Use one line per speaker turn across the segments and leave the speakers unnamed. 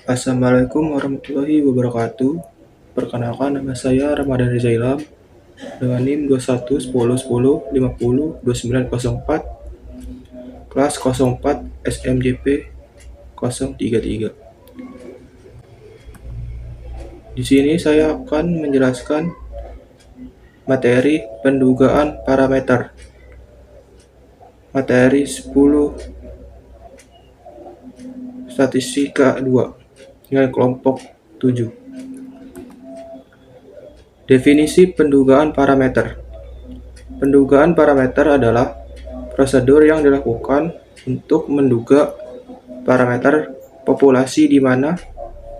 Assalamualaikum warahmatullahi wabarakatuh. Perkenalkan, nama saya Ramadan Reza Ilham dengan NIM 21 10 10 50 2904 kelas 04 SMJP 033. Di sini saya akan menjelaskan materi pendugaan parameter. Materi 10 statistika 2 dengan kelompok 7. Definisi pendugaan parameter. Pendugaan parameter adalah prosedur yang dilakukan untuk menduga parameter populasi di mana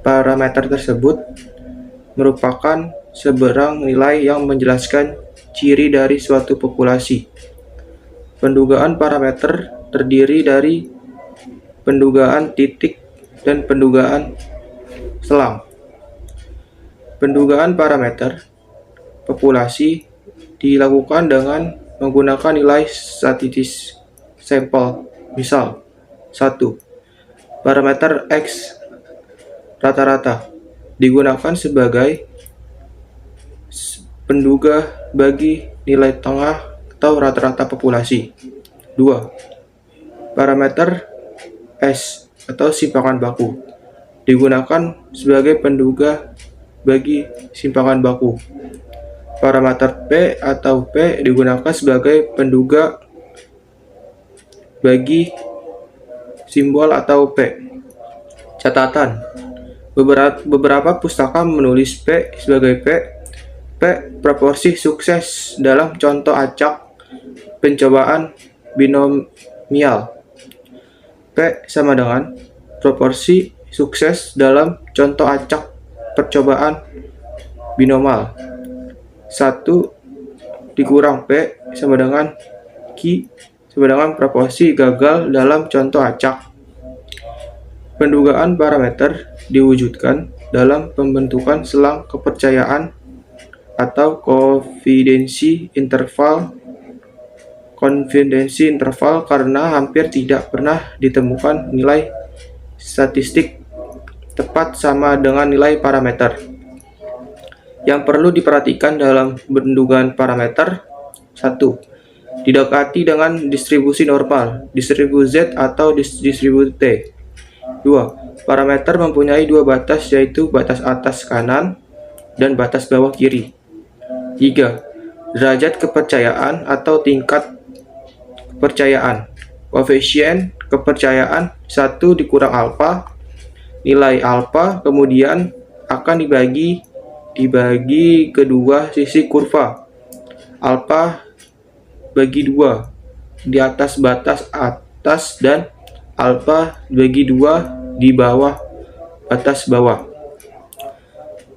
parameter tersebut merupakan seberang nilai yang menjelaskan ciri dari suatu populasi. Pendugaan parameter terdiri dari pendugaan titik dan pendugaan selang. Pendugaan parameter populasi dilakukan dengan menggunakan nilai statistis sampel. Misal, 1. Parameter X rata-rata digunakan sebagai penduga bagi nilai tengah atau rata-rata populasi. 2. Parameter S atau simpangan baku digunakan sebagai penduga bagi simpangan baku. Parameter P atau P digunakan sebagai penduga bagi simbol atau P. Catatan: beberapa pustaka menulis P sebagai P proporsi sukses dalam contoh acak pencobaan binomial. P sama dengan proporsi sukses dalam contoh acak percobaan binomal. 1 dikurang P sama dengan Q sama dengan proporsi gagal dalam contoh acak. Pendugaan parameter diwujudkan dalam pembentukan selang kepercayaan atau confidence interval karena hampir tidak pernah ditemukan nilai statistik tepat sama dengan nilai parameter. Yang perlu diperhatikan dalam pendugaan parameter: 1. Didekati dengan distribusi normal, distribusi Z atau distribusi T. 2. Parameter mempunyai dua batas, yaitu batas atas kanan dan batas bawah kiri. 3. Derajat kepercayaan atau tingkat kepercayaan. Koefisien kepercayaan 1 dikurang alfa. Nilai alfa kemudian akan dibagi kedua sisi kurva. Alfa bagi 2 di atas batas atas dan alfa bagi 2 di bawah batas bawah.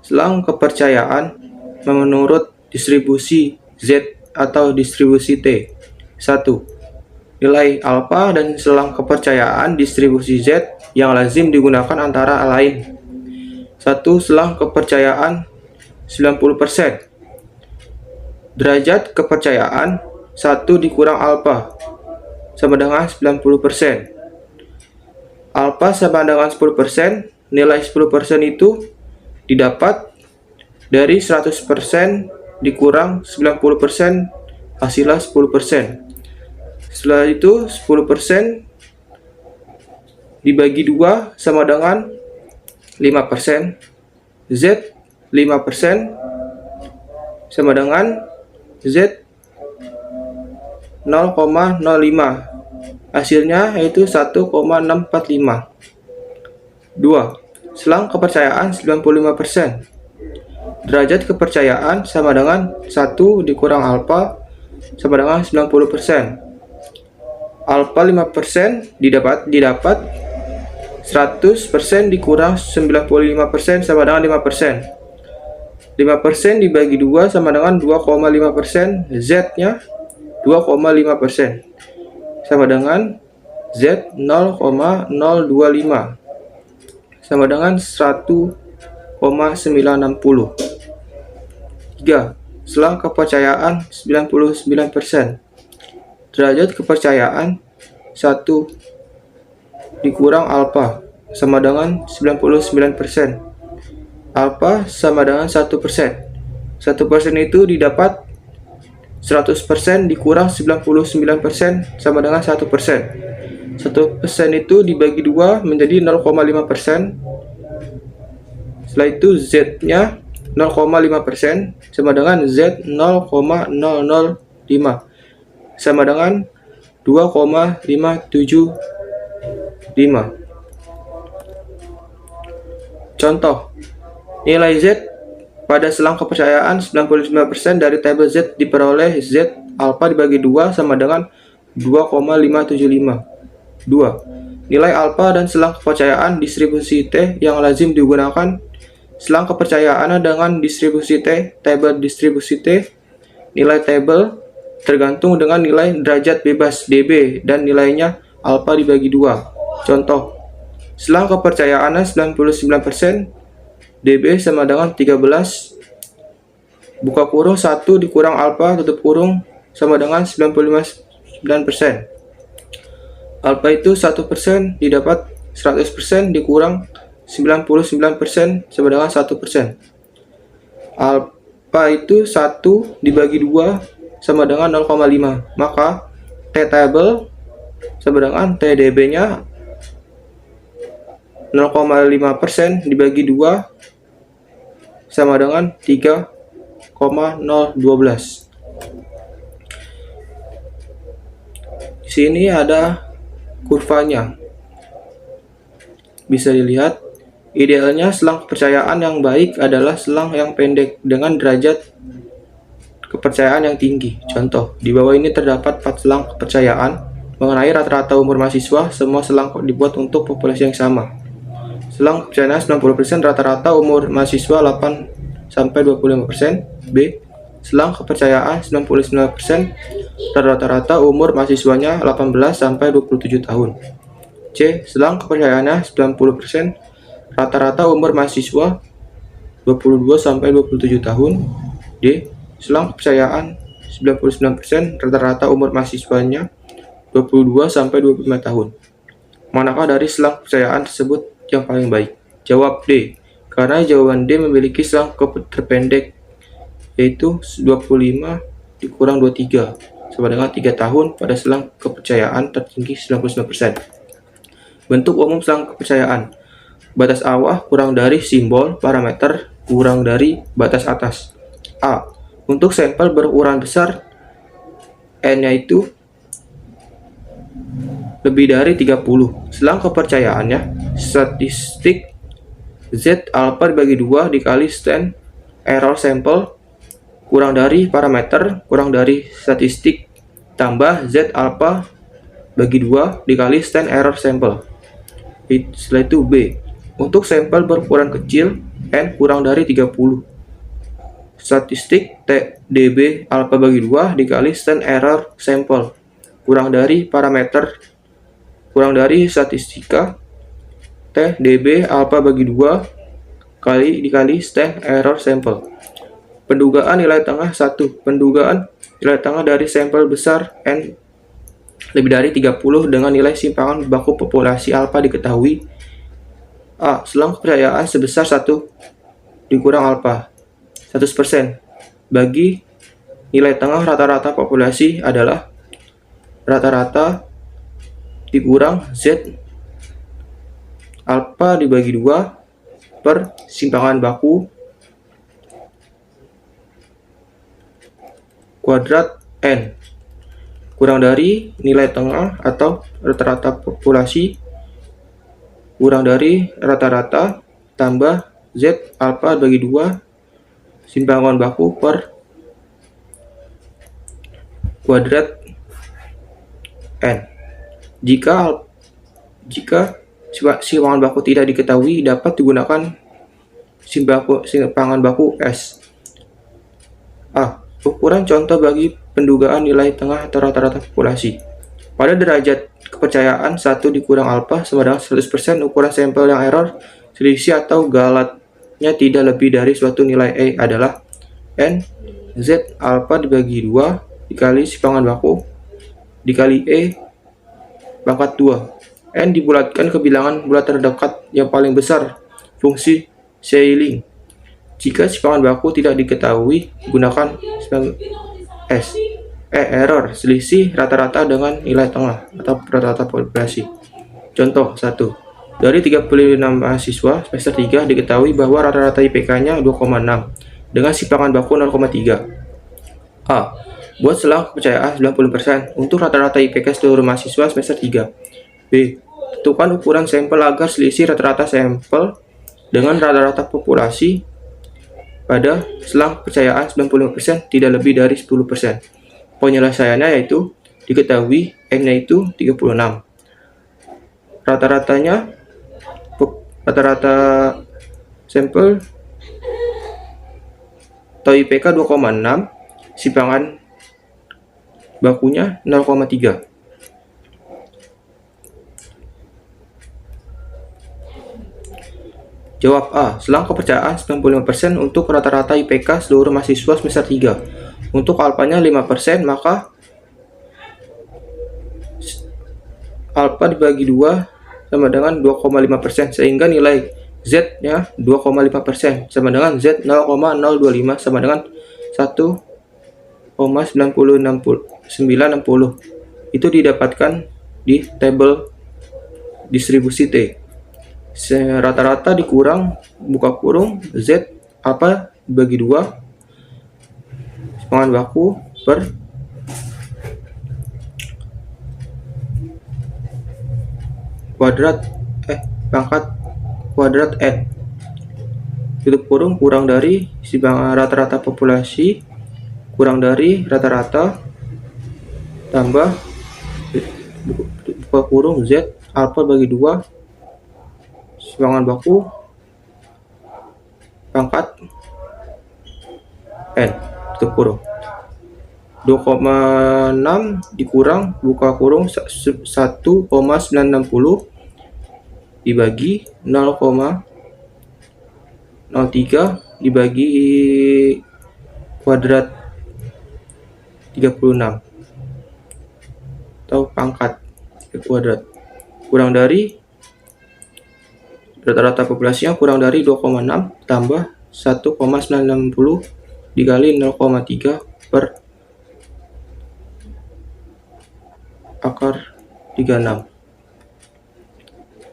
Selang kepercayaan menurut distribusi Z atau distribusi T. 1. Nilai alfa dan selang kepercayaan distribusi Z yang lazim digunakan antara lain: 1. Selang kepercayaan 90%. Derajat kepercayaan 1 dikurang alfa sama dengan 90%. Alfa sama dengan 10%. Nilai 10% itu didapat dari 100% dikurang 90%, hasilnya 10%. Setelah itu 10% dibagi 2 sama dengan 5%. Z 5% sama dengan Z 0,05. Hasilnya yaitu 1,645. 2. Selang kepercayaan 95%. Derajat kepercayaan sama dengan 1 dikurang alfa sama dengan 90%. Alfa 5% didapat 100% dikurang 95% sama dengan 5%. 5% dibagi 2 sama dengan 2,5%. Z-nya 2,5% sama dengan Z 0,025 sama dengan 1,960. 3. Selang kepercayaan 99%. Derajat kepercayaan 1 dikurang alfa sama dengan 99%. Alpha sama dengan 1%. 1% itu didapat 100% dikurang 99% sama dengan 1%. 1% itu dibagi 2 menjadi 0,5%. Setelah itu Z-nya 0,5% sama dengan Z 0,005 sama dengan 2,575. Contoh, nilai Z pada selang kepercayaan 95% dari tabel Z diperoleh Z alpha dibagi 2 sama dengan 2,575. 2. Nilai alpha dan selang kepercayaan distribusi T yang lazim digunakan. Selang kepercayaan dengan distribusi T, tabel distribusi T, nilai tabel tergantung dengan nilai derajat bebas dB dan nilainya alpha dibagi 2. Contoh, selang kepercayaannya 99%, dB sama dengan 13, buka kurung 1 dikurang alpha tutup kurung sama dengan 95%. Alpha itu 1% didapat 100% dikurang 99% sama dengan 1%. Alpha itu 1 dibagi 2 sama dengan 0,5. Maka T table sama dengan T dB nya 0,5% dibagi 2 sama dengan 3,012. Di sini ada kurvanya. Bisa dilihat, idealnya selang kepercayaan yang baik adalah selang yang pendek dengan derajat kepercayaan yang tinggi. Contoh, di bawah ini terdapat 4 selang kepercayaan mengenai rata-rata umur mahasiswa. Semua selang dibuat untuk populasi yang sama. Selang kepercayaan 90% rata-rata umur mahasiswa 8-25%. B. Selang kepercayaan 99% rata-rata umur mahasiswanya 18-27 tahun. C. Selang kepercayaannya 90% rata-rata umur mahasiswa 22-27 tahun. D. Selang kepercayaan 99% rata-rata umur mahasiswanya 22-25 tahun. Manakah dari selang kepercayaan tersebut yang paling baik? Jawab D, karena jawaban D memiliki selang terpendek, yaitu 25 dikurang 23 sama dengan 3 tahun pada selang kepercayaan tertinggi 99%. Bentuk umum selang kepercayaan: batas bawah kurang dari simbol parameter kurang dari batas atas. A. Untuk sampel berukuran besar, N-nya itu lebih dari 30. Selang kepercayaannya statistik Z alpha dibagi 2 dikali stand error sampel kurang dari parameter kurang dari statistik tambah Z alpha bagi 2 dikali stand error sampel. Setelah itu B. Untuk sampel berukuran kecil, N kurang dari 30. Statistik T dB alpha bagi 2 dikali stand error sampel kurang dari parameter kurang dari statistika T dB alpha bagi 2 dikali stand error sampel. Pendugaan nilai tengah 1. Pendugaan nilai tengah dari sampel besar N lebih dari 30 dengan nilai simpangan baku populasi alpha diketahui. A. Selang kepercayaan sebesar 1 dikurang alpha 100% bagi nilai tengah rata-rata populasi adalah rata-rata dikurang Z alpha dibagi 2 per simpangan baku kuadrat N kurang dari nilai tengah atau rata-rata populasi kurang dari rata-rata tambah Z alpha bagi 2 simpangan baku per kuadrat N. Jika simpangan baku tidak diketahui, dapat digunakan simpangan baku S. A. Ukuran contoh bagi pendugaan nilai tengah atau rata-rata populasi. Pada derajat kepercayaan 1 dikurang alpha sama dengan 100%, ukuran sampel yang error, selisih atau galatnya tidak lebih dari suatu nilai E adalah N Z alpha dibagi 2 dikali simpangan baku dikali E pangkat 2 N dibulatkan ke bilangan bulat terdekat yang paling besar fungsi Shilling. Jika simpanan baku tidak diketahui, gunakan S. Error, selisih rata-rata dengan nilai tengah atau rata-rata populasi. Contoh 1. Dari 35 mahasiswa semester 3 diketahui bahwa rata-rata IPK-nya 2,6 dengan simpanan baku 0,3. A. Buat selang kepercayaan 90% untuk rata-rata IPK seluruh mahasiswa semester 3. B. Tentukan ukuran sampel agar selisih rata-rata sampel dengan rata-rata populasi pada selang kepercayaan 95% tidak lebih dari 10%. Penyelesaiannya yaitu diketahui N-nya itu 36. Rata-rata sampel atau IPK 2,6, simpanan bakunya 0,3. Jawab A. Selang kepercayaan 95% untuk rata-rata IPK seluruh mahasiswa semester 3. Untuk alfanya 5%, maka alfa dibagi 2 sama dengan 2,5%, sehingga nilai Z-nya 2,5% sama dengan Z 0,025 sama dengan 1,960. Itu didapatkan di tabel distribusi T. Rata-rata dikurang buka kurung Z alfa dibagi 2 simpanan baku per pangkat kuadrat N tutup kurung kurang dari simpanan rata-rata populasi kurang dari rata-rata tambah buka kurung Z alfa bagi 2 simpanan baku pangkat N tutup kurung. 2,6 dikurang buka kurung 1,960 dibagi 0,03 dibagi kuadrat 36 atau pangkat kuadrat kurang dari rata-rata populasinya kurang dari 2,6 tambah 1,960 dikali 0,3 per akar 36.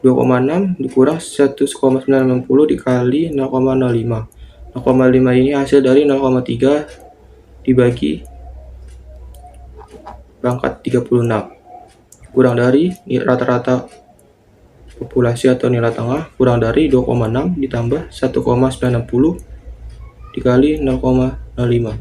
2,6 dikurang 1,960 dikali 0,05. 0,5 ini hasil dari 0,3 dibagi pangkat 36 kurang dari rata-rata populasi atau nilai tengah kurang dari 2,6 ditambah 1,960 dikali 0,05.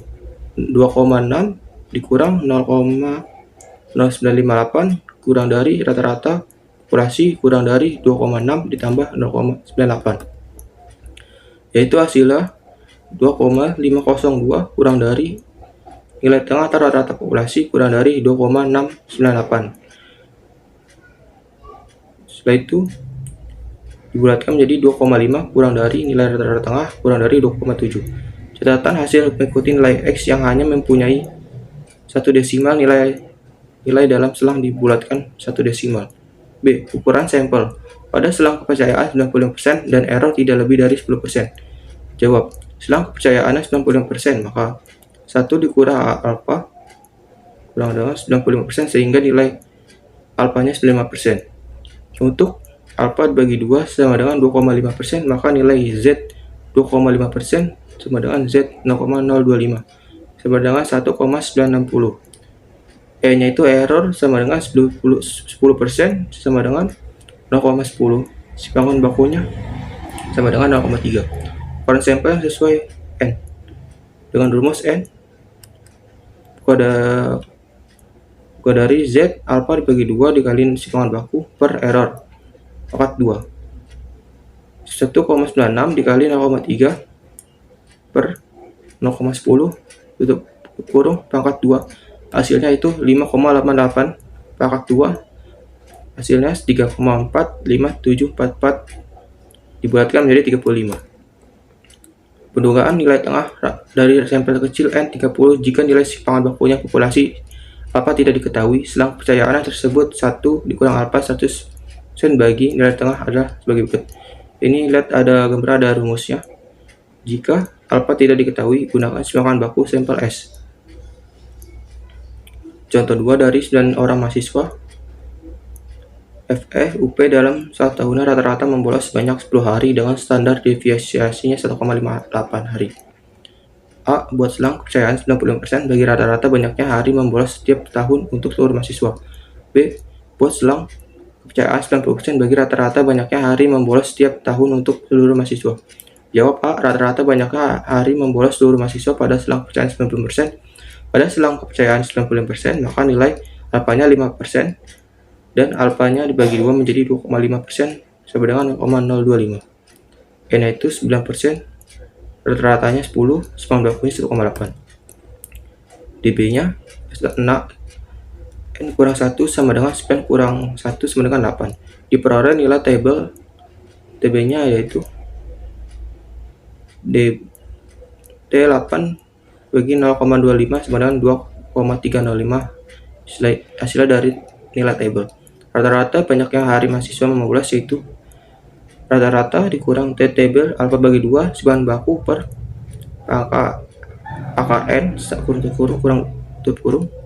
2,6 dikurang 0,0958 kurang dari rata-rata populasi kurang dari 2,6 ditambah 0,98, yaitu hasilnya 2,502 kurang dari nilai tengah atau rata-rata populasi kurang dari 2,698. Setelah itu dibulatkan menjadi 2,5 kurang dari nilai rata-rata tengah kurang dari 2,7. Catatan hasil mengikuti nilai X yang hanya mempunyai satu desimal nilai dalam selang dibulatkan satu desimal. B. Ukuran sampel pada selang kepercayaan 95% dan error tidak lebih dari 10%. Jawab. Selang kepercayaannya 95%, maka 1 dikurang alfa kurang dengan 95% sehingga nilai alfanya 95%. Untuk alfa dibagi 2 sama dengan 2,5%, maka nilai Z 2,5% sama dengan Z 0,025 sama dengan 1,960. E-nya itu error sama dengan 10% sama dengan 0,10. Simpanan bakunya sama dengan 0,3. Ukuran sampel yang sesuai N. Dengan rumus N dari Z alfa dibagi 2 dikali simpanan baku per error pangkat 2 1,96 dikali 0,3 per 0,10 tutup kurung pangkat 2, hasilnya itu 5,88 pangkat 2, hasilnya 3,45744 dibulatkan menjadi 35. Pendugaan nilai tengah dari sampel kecil N 30 jika nilai simpanan bakunya populasi alfa tidak diketahui. Selang kepercayaan tersebut 1 dikurang alfa 100 bagi nilai tengah adalah sebagai berikut. Ini lihat ada gambar, ada rumusnya. Jika alfa tidak diketahui, gunakan semakan baku sampel S. Contoh 2 dari 9 orang mahasiswa FE UP dalam 1 tahunnya rata-rata membolos sebanyak 10 hari dengan standar deviasinya 1,58 hari. A. Buat selang kepercayaan 95% bagi rata-rata banyaknya hari membolos setiap tahun untuk seluruh mahasiswa. B. Buat selang kepercayaan 90% bagi rata-rata banyaknya hari membolos setiap tahun untuk seluruh mahasiswa. Jawab A. Rata-rata banyaknya hari membolos seluruh mahasiswa pada selang kepercayaan 90%. Pada selang kepercayaan 90%, maka nilai alfanya 5% dan alfanya dibagi 2 menjadi 2,5% sama dengan 0,025. N-nya itu 9%, rata-ratanya 10, semakan bakunya 1,8. dB-nya 6, N kurang 1 sama dengan 9 kurang 1 sama dengan 8. Diperoleh nilai tabel TB-nya yaitu T8 bagi 0,25 sama dengan 2,305 hasilnya dari nilai tabel. Rata-rata banyaknya hari mahasiswa membolos yaitu rata-rata dikurang T tabel alfa bagi 2 sebahan baku per akar N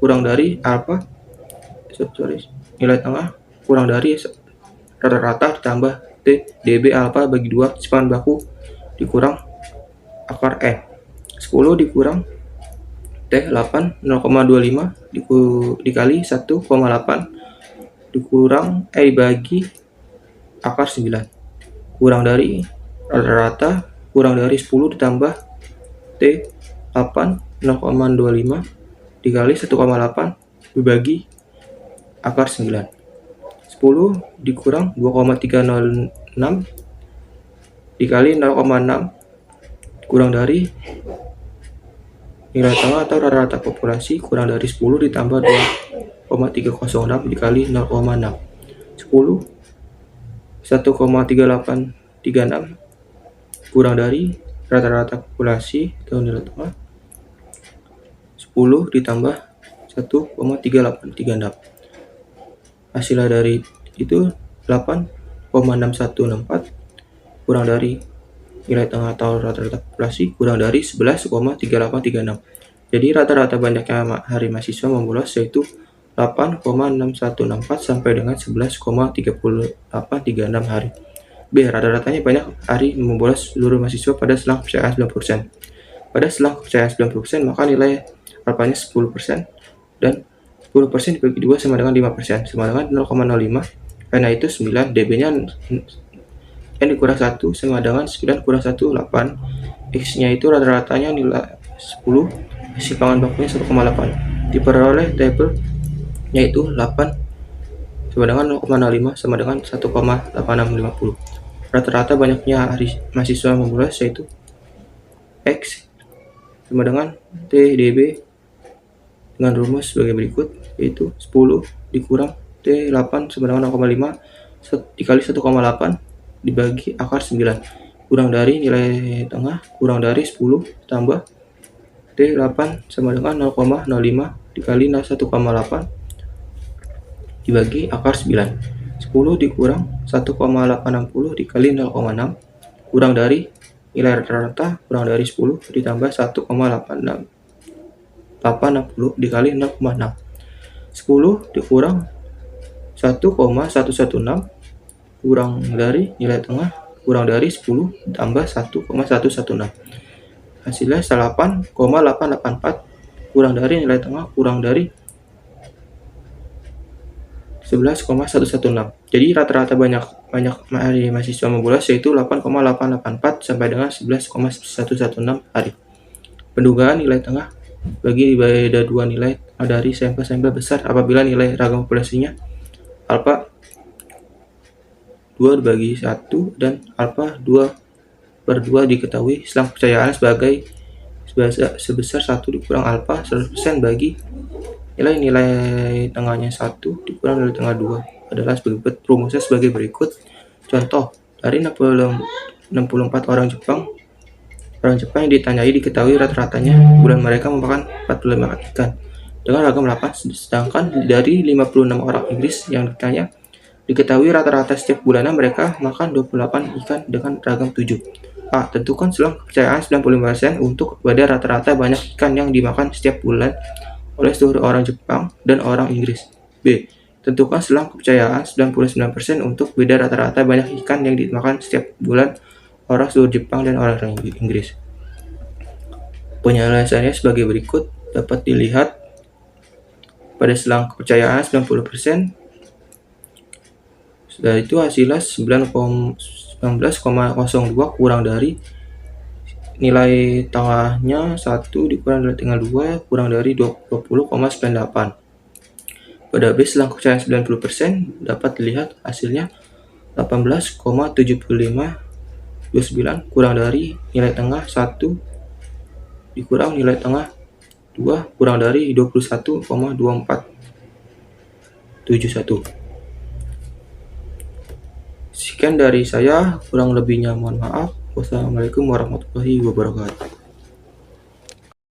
kurang dari alfa nilai tengah kurang dari rata-rata ditambah T dB alfa bagi 2 sebahan baku dikurang akar N. 10 dikurang T8 0,25 dikali 1,8 dikurang dibagi akar 9 kurang dari rata-rata kurang dari 10 ditambah T8 0,25 dikali 1,8 dibagi akar 9. 10 dikurang 2,306 dikali 0,6 kurang dari nilai tengah atau rata-rata populasi kurang dari 10 ditambah 2,306 dikali 0,6. 10 1,3836 kurang dari rata-rata populasi atau nilai tengah 10 ditambah 1,3836. Hasilnya dari itu 8,6164 kurang dari nilai tengah atau rata-rata populasi kurang dari 11,3836. Jadi rata-rata banyaknya hari mahasiswa membolos yaitu 8,6164 sampai dengan 11,3836 hari. B. Rata-ratanya banyak hari membolos seluruh mahasiswa pada selang kepercayaan 90%. Pada selang kepercayaan 90%, maka nilai alfanya 10% dan 10% dibagi 2 sama dengan 5% sama dengan 0,05. Karena itu 9, dB-nya N dikurang 1 sama dengan 9 kurang 1, 8. X-nya itu rata-ratanya nilai 10, simpangan bakunya 1,8. Diperoleh tabel yaitu 8 sama dengan 0,05 sama dengan 1,8650. Rata-rata banyaknya hari mahasiswa membolos yaitu X sama dengan T dB dengan rumus sebagai berikut, yaitu 10 dikurang T8 sama dengan 0,5 dikali 1,8 dibagi akar 9 kurang dari nilai tengah kurang dari 10 tambah T8 sama dengan 0,05 dikali 1,8 dibagi akar 9. 10 dikurang 1,860 dikali 0,6 kurang dari nilai rata-rata kurang dari 10 ditambah 1,860 dikali 0,6. 10 dikurang 1,116 kurang dari nilai tengah kurang dari 10 tambah 1,116. Hasilnya 8,884 kurang dari nilai tengah kurang dari 11,116. Jadi rata-rata banyak hari mahasiswa membolos yaitu 8,884 sampai dengan 11,116 hari. Pendugaan nilai tengah bagi beda dua nilai dari sampel-sampel besar apabila nilai ragam populasinya alfa 2 dibagi 1 dan alfa 2/2 diketahui selang kepercayaan sebesar 1 dikurang alfa 100% bagi nilai tengahnya 1 dikurang nilai tengah 2 adalah sebagai rumusnya sebagai berikut. Contoh, dari 64 orang Jepang yang ditanyai diketahui rata-ratanya bulan mereka memakan 45 ikan dengan ragam 8, sedangkan dari 56 orang Inggris yang ditanya Diketahui rata-rata setiap bulannya mereka makan 28 ikan dengan ragam tujuh. A. Tentukan selang kepercayaan 95% untuk pada rata-rata banyak ikan yang dimakan setiap bulan oleh seluruh orang Jepang dan orang Inggris. B. Tentukan selang kepercayaan 99% untuk beda rata-rata banyak ikan yang dimakan setiap bulan orang seluruh Jepang dan orang Inggris. Penyelesaiannya sebagai berikut. Dapat dilihat pada selang kepercayaan 90%. Setelah itu hasilnya 19,02 kurang dari nilai tengahnya 1 dikurang nilai tengah 2 kurang dari 20,98. Pada B selang kepercayaan 90% dapat dilihat hasilnya 18,7529 kurang dari nilai tengah 1 dikurang nilai tengah 2 kurang dari 21,2471. Sekian dari saya, kurang lebihnya mohon maaf. Wassalamualaikum warahmatullahi wabarakatuh.